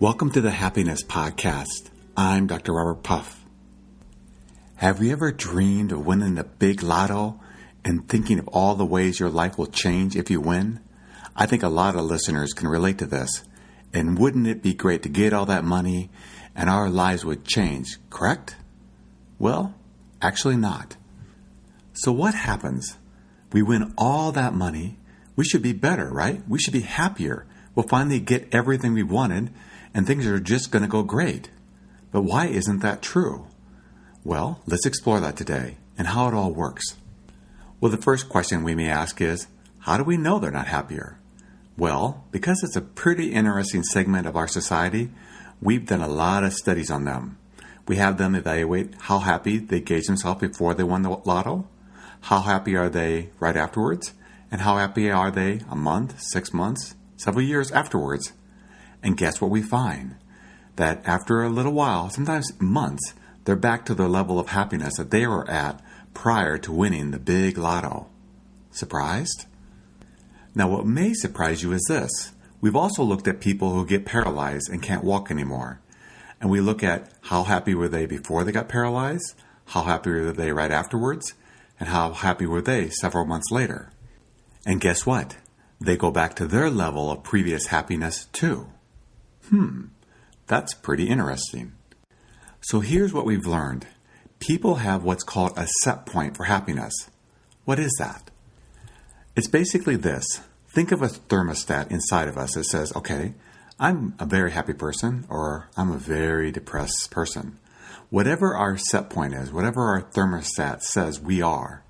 Welcome to the Happiness Podcast. I'm Dr. Robert Puff. Have you ever dreamed of winning the big lotto and thinking of all the ways your life will change if you win? I think a lot of listeners can relate to this. And wouldn't it be great to get all that money and our lives would change, correct? Well, actually not. So what happens? We win all that money. We should be better, right? We should be happier. We'll finally get everything we wanted and things are just going to go great. But why isn't that true? Well, let's explore that today and how it all works. Well, the first question we may ask is, how do we know they're not happier? Well, because it's a pretty interesting segment of our society, we've done a lot of studies on them. We have them evaluate how happy they gauge themselves before they won the lotto, how happy are they right afterwards, and how happy are they a month, 6 months, several years afterwards. And guess what we find? That after a little while, sometimes months, they're back to their level of happiness that they were at prior to winning the big lotto. Surprised? Now, what may surprise you is this. We've also looked at people who get paralyzed and can't walk anymore. And we look at how happy were they before they got paralyzed, how happy were they right afterwards, and how happy were they several months later. And guess what? They go back to their level of previous happiness too. That's pretty interesting. So here's what we've learned. People have what's called a set point for happiness. What is that? It's basically this. Think of a thermostat inside of us that says, okay, I'm a very happy person or I'm a very depressed person. Whatever our set point is, whatever our thermostat says we are,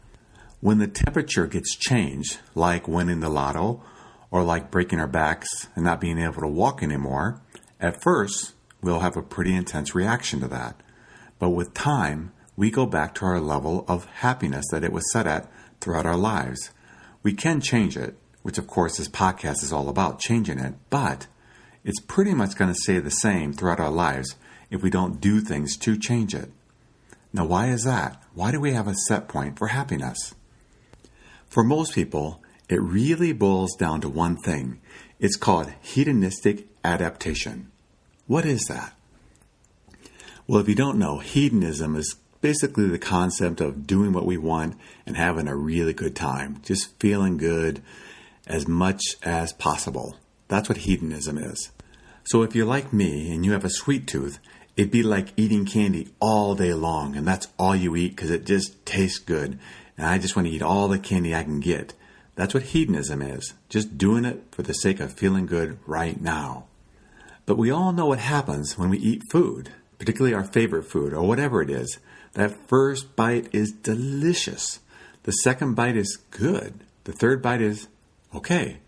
when the temperature gets changed, like winning the lotto or like breaking our backs and not being able to walk anymore, at first, we'll have a pretty intense reaction to that. But with time, we go back to our level of happiness that it was set at throughout our lives. We can change it, which of course this podcast is all about, changing it, but it's pretty much going to stay the same throughout our lives if we don't do things to change it. Now, why is that? Why do we have a set point for happiness? For most people, it really boils down to one thing. It's called hedonistic adaptation. What is that? Well, if you don't know, hedonism is basically the concept of doing what we want and having a really good time, just feeling good as much as possible. That's what hedonism is. So if you're like me and you have a sweet tooth, it'd be like eating candy all day long, and that's all you eat because it just tastes good, and I just want to eat all the candy I can get. That's what hedonism is, just doing it for the sake of feeling good right now. But we all know what happens when we eat food, particularly our favorite food or whatever it is. That first bite is delicious. The second bite is good. The third bite is okay.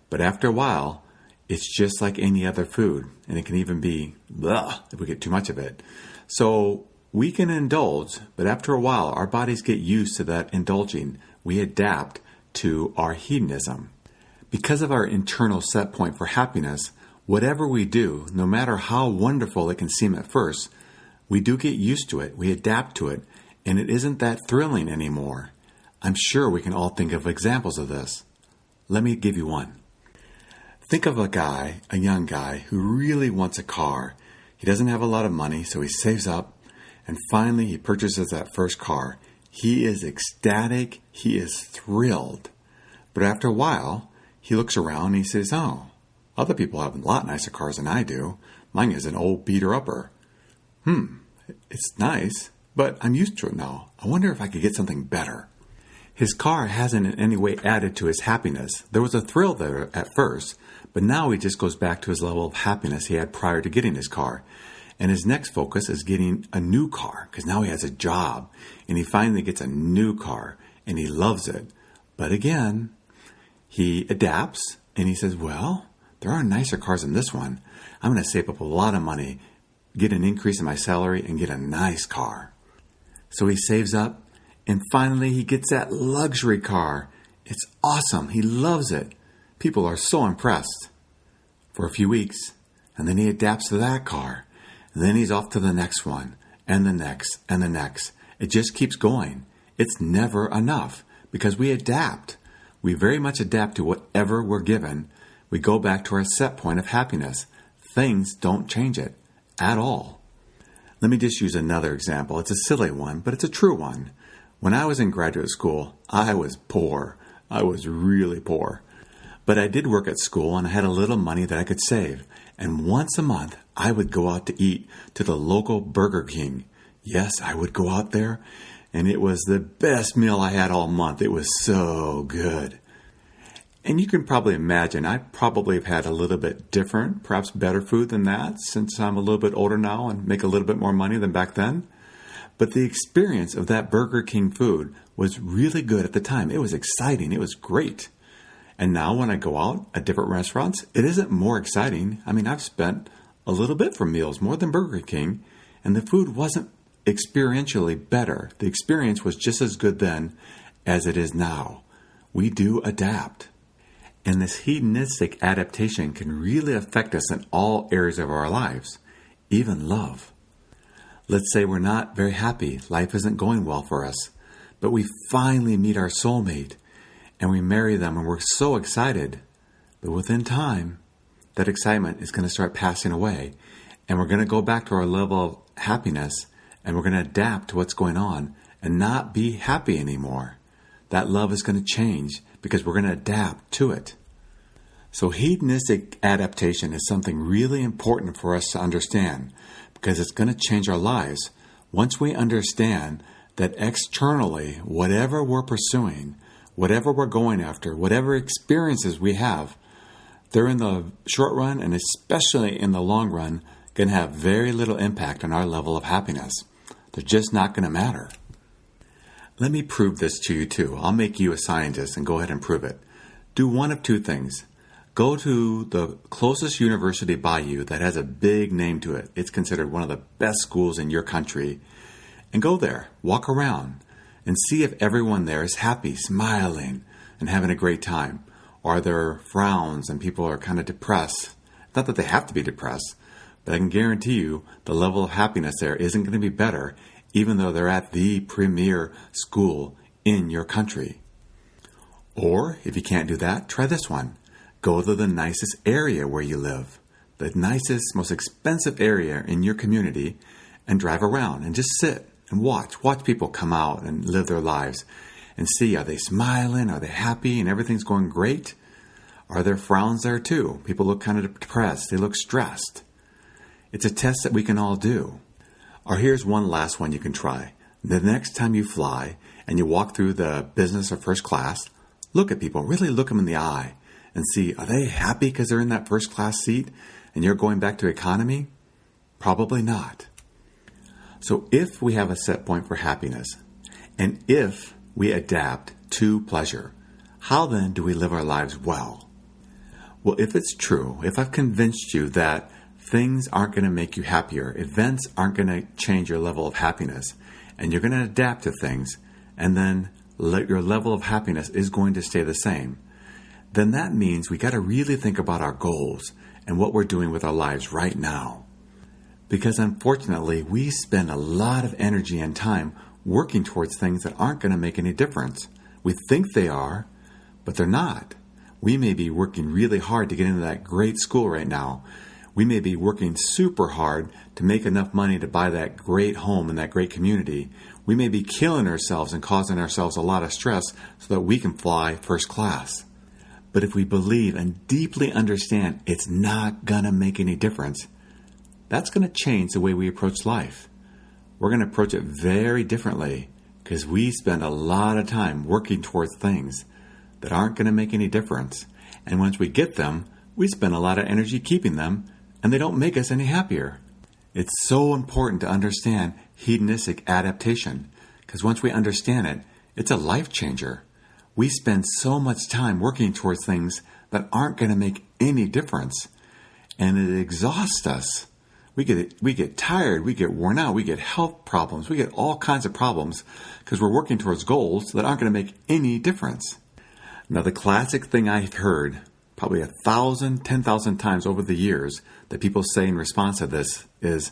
But after a while, it's just like any other food, and it can even be blah if we get too much of it. So we can indulge, but after a while, our bodies get used to that indulging. We adapt to our hedonism. Because of our internal set point for happiness, whatever we do, no matter how wonderful it can seem at first, we do get used to it, we adapt to it, and it isn't that thrilling anymore. I'm sure we can all think of examples of this. Let me give you one. Think of a young guy, who really wants a car. He doesn't have a lot of money, so he saves up, and finally he purchases that first car. He is ecstatic, he is thrilled. But after a while, he looks around and he says, oh, other people have a lot nicer cars than I do. Mine is an old beater-upper. It's nice, but I'm used to it now. I wonder if I could get something better. His car hasn't in any way added to his happiness. There was a thrill there at first, but now he just goes back to his level of happiness he had prior to getting his car. And his next focus is getting a new car, because now he has a job, and he finally gets a new car, and he loves it. But again, he adapts, and he says, well, there are nicer cars than this one. I'm going to save up a lot of money, get an increase in my salary, and get a nice car. So he saves up, and finally he gets that luxury car. It's awesome. He loves it. People are so impressed. For a few weeks, and then he adapts to that car. And then he's off to the next one, and the next, and the next. It just keeps going. It's never enough, because we adapt. We very much adapt to whatever we're given. We go back to our set point of happiness. things don't change it at all. Let me just use another example. It's a silly one, but it's a true one. When I was in graduate school, I was poor. I was really poor. But I did work at school and I had a little money that I could save. And once a month, I would go out to eat to the local Burger King. Yes, I would go out there, and it was the best meal I had all month. It was so good. And you can probably imagine, I probably have had a little bit different, perhaps better food than that, since I'm a little bit older now and make a little bit more money than back then. But the experience of that Burger King food was really good at the time. It was exciting. It was great. And now when I go out at different restaurants, it isn't more exciting. I mean, I've spent a little bit for meals, more than Burger King, and the food wasn't experientially better. The experience was just as good then as it is now. We do adapt. And this hedonistic adaptation can really affect us in all areas of our lives, even love. Let's say we're not very happy, life isn't going well for us, but we finally meet our soulmate and we marry them and we're so excited. But within time, that excitement is going to start passing away and we're going to go back to our level of happiness and we're going to adapt to what's going on and not be happy anymore. That love is going to change because we're going to adapt to it. So hedonistic adaptation is something really important for us to understand because it's going to change our lives. Once we understand that externally, whatever we're pursuing, whatever we're going after, whatever experiences we have, they're in the short run and especially in the long run going to have very little impact on our level of happiness. They're just not going to matter. Let me prove this to you too. I'll make you a scientist and go ahead and prove it. Do one of two things. Go to the closest university by you that has a big name to it. It's considered one of the best schools in your country. And go there, walk around, and see if everyone there is happy, smiling, and having a great time. Or are there frowns and people are kind of depressed? Not that they have to be depressed, but I can guarantee you the level of happiness there isn't going to be better, even though they're at the premier school in your country. Or, if you can't do that, try this one. Go to the nicest area where you live, the nicest, most expensive area in your community, and drive around and just sit and watch. Watch people come out and live their lives and see, are they smiling? Are they happy? And everything's going great? Are there frowns there too? People look kind of depressed. They look stressed. It's a test that we can all do. Or here's one last one you can try. The next time you fly and you walk through the business or first class, look at people, really look them in the eye and see, are they happy because they're in that first class seat and you're going back to economy? Probably not. So if we have a set point for happiness, and if we adapt to pleasure, how then do we live our lives well? Well, if it's true, if I've convinced you that things aren't going to make you happier, events aren't going to change your level of happiness, and you're going to adapt to things, and then your level of happiness is going to stay the same, then that means we got to really think about our goals and what we're doing with our lives right now. Because unfortunately, we spend a lot of energy and time working towards things that aren't going to make any difference. We think they are, but they're not. We may be working really hard to get into that great school right now. We may be working super hard to make enough money to buy that great home in that great community. We may be killing ourselves and causing ourselves a lot of stress so that we can fly first class. But if we believe and deeply understand it's not going to make any difference, that's going to change the way we approach life. We're going to approach it very differently because we spend a lot of time working towards things that aren't going to make any difference. And once we get them, we spend a lot of energy keeping them, and they don't make us any happier. It's so important to understand hedonistic adaptation because once we understand it, it's a life changer. We spend so much time working towards things that aren't going to make any difference, and it exhausts us. We get tired, we get worn out, we get health problems, we get all kinds of problems because we're working towards goals that aren't going to make any difference. Now, the classic thing I've heard probably 1,000, 10,000 times over the years that people say in response to this is,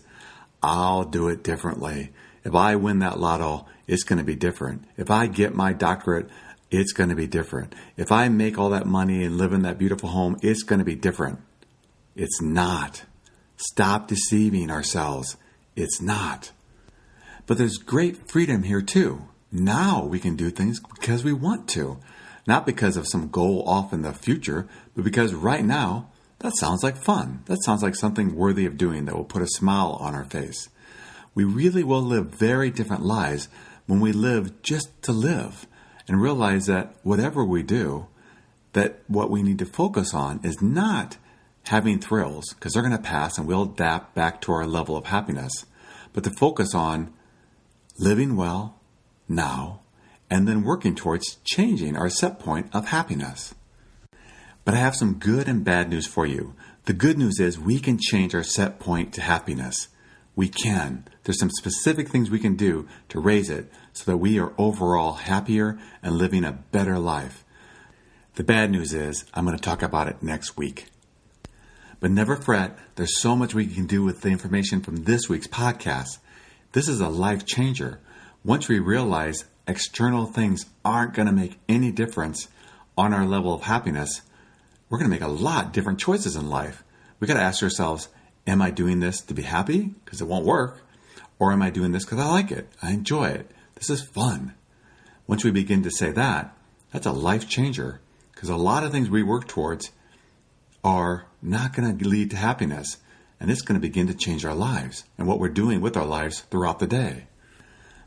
I'll do it differently. If I win that lotto, it's going to be different. If I get my doctorate, it's going to be different. If I make all that money and live in that beautiful home, it's going to be different. It's not. Stop deceiving ourselves. It's not. But there's great freedom here too. Now we can do things because we want to. Not because of some goal off in the future, but because right now, that sounds like fun. That sounds like something worthy of doing that will put a smile on our face. We really will live very different lives when we live just to live and realize that whatever we do, that what we need to focus on is not having thrills, because they're going to pass and we'll adapt back to our level of happiness, but to focus on living well now and then working towards changing our set point of happiness. But I have some good and bad news for you. The good news is we can change our set point to happiness. We can. There's some specific things we can do to raise it so that we are overall happier and living a better life. The bad news is I'm going to talk about it next week. But never fret, there's so much we can do with the information from this week's podcast. This is a life changer. Once we realize external things aren't going to make any difference on our level of happiness, we're going to make a lot different choices in life. We got to ask ourselves, am I doing this to be happy? Because it won't work. Or am I doing this because I like it? I enjoy it. This is fun. Once we begin to say that, that's a life changer. Because a lot of things we work towards are not going to lead to happiness. And it's going to begin to change our lives and what we're doing with our lives throughout the day.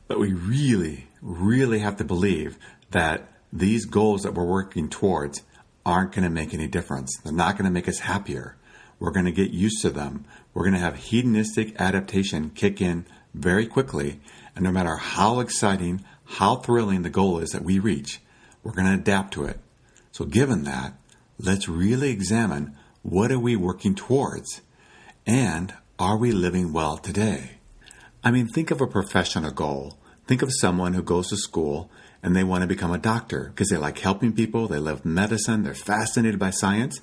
But we really, really have to believe that these goals that we're working towards aren't going to make any difference. They're not going to make us happier. We're going to get used to them. We're going to have hedonistic adaptation kick in very quickly. And no matter how exciting, how thrilling the goal is that we reach, we're going to adapt to it. So given that, let's really examine what are we working towards? And are we living well today? I mean, think of a professional goal. Think of someone who goes to school and they want to become a doctor because they like helping people, they love medicine, they're fascinated by science,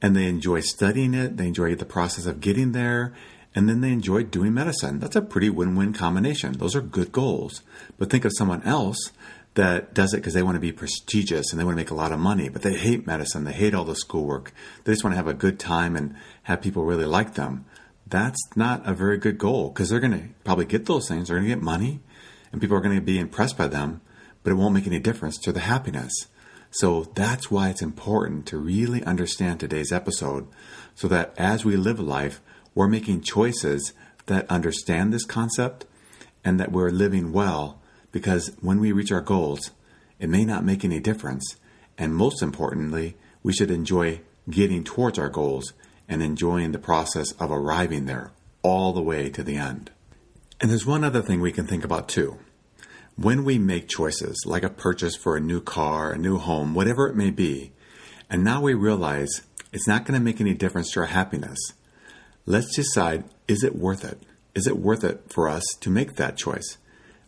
and they enjoy studying it, they enjoy the process of getting there, and then they enjoy doing medicine. That's a pretty win-win combination. Those are good goals. But think of someone else that does it because they want to be prestigious and they want to make a lot of money, but they hate medicine, they hate all the schoolwork, they just want to have a good time and have people really like them. That's not a very good goal because they're going to probably get those things, they're going to get money, and people are going to be impressed by them, but it won't make any difference to the happiness. So that's why it's important to really understand today's episode so that as we live life, we're making choices that understand this concept and that we're living well, because when we reach our goals, it may not make any difference. And most importantly, we should enjoy getting towards our goals and enjoying the process of arriving there all the way to the end. And there's one other thing we can think about too. When we make choices, like a purchase for a new car, a new home, whatever it may be, and now we realize it's not going to make any difference to our happiness, let's decide, is it worth it? Is it worth it for us to make that choice?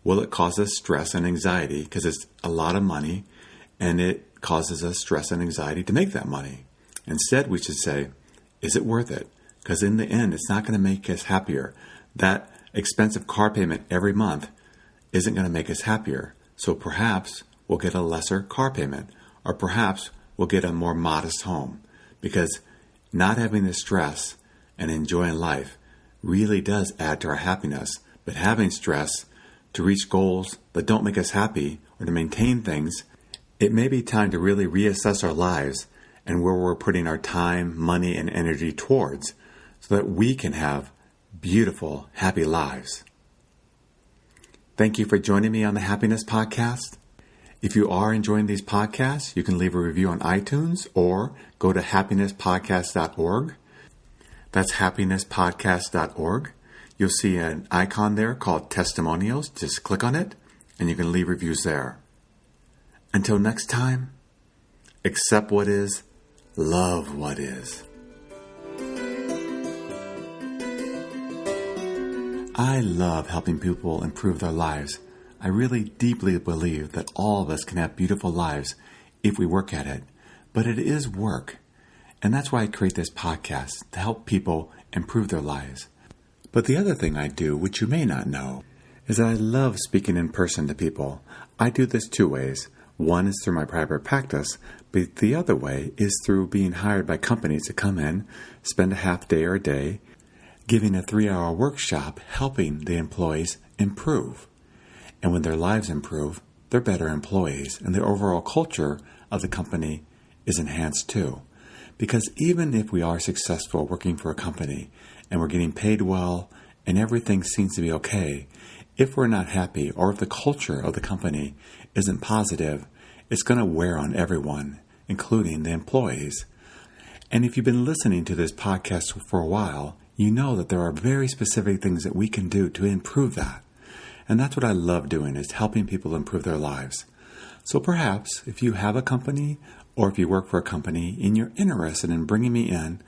Will it cause us stress and anxiety because it's a lot of money and it causes us stress and anxiety to make that money? Instead, we should say, is it worth it? Because in the end, it's not going to make us happier. That expensive car payment every month isn't going to make us happier. So perhaps we'll get a lesser car payment, or perhaps we'll get a more modest home, because not having the stress and enjoying life really does add to our happiness. But having stress to reach goals that don't make us happy or to maintain things, it may be time to really reassess our lives and where we're putting our time, money, and energy towards so that we can have beautiful, happy lives. Thank you for joining me on the Happiness Podcast. If you are enjoying these podcasts, you can leave a review on iTunes or go to happinesspodcast.org. That's happinesspodcast.org. You'll see an icon there called Testimonials. Just click on it and you can leave reviews there. Until next time, accept what is, love what is. I love helping people improve their lives. I really deeply believe that all of us can have beautiful lives if we work at it. But it is work. And that's why I create this podcast, to help people improve their lives. But the other thing I do, which you may not know, is that I love speaking in person to people. I do this two ways. One is through my private practice, but the other way is through being hired by companies to come in, spend a half day or a day, giving a 3-hour workshop helping the employees improve. And when their lives improve, they're better employees, and the overall culture of the company is enhanced too. Because even if we are successful working for a company and we're getting paid well and everything seems to be okay, if we're not happy or if the culture of the company isn't positive, it's going to wear on everyone, including the employees. And if you've been listening to this podcast for a while, you know that there are very specific things that we can do to improve that. And that's what I love doing, is helping people improve their lives. So perhaps if you have a company or if you work for a company and you're interested in bringing me in,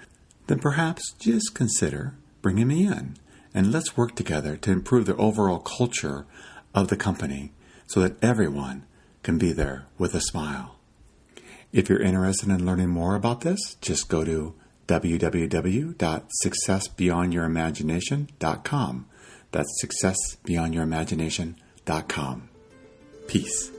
then perhaps just consider bringing me in. And let's work together to improve the overall culture of the company so that everyone can be there with a smile. If you're interested in learning more about this, just go to www.successbeyondyouриmagination.com. That's successbeyondyourimagination.com. Peace.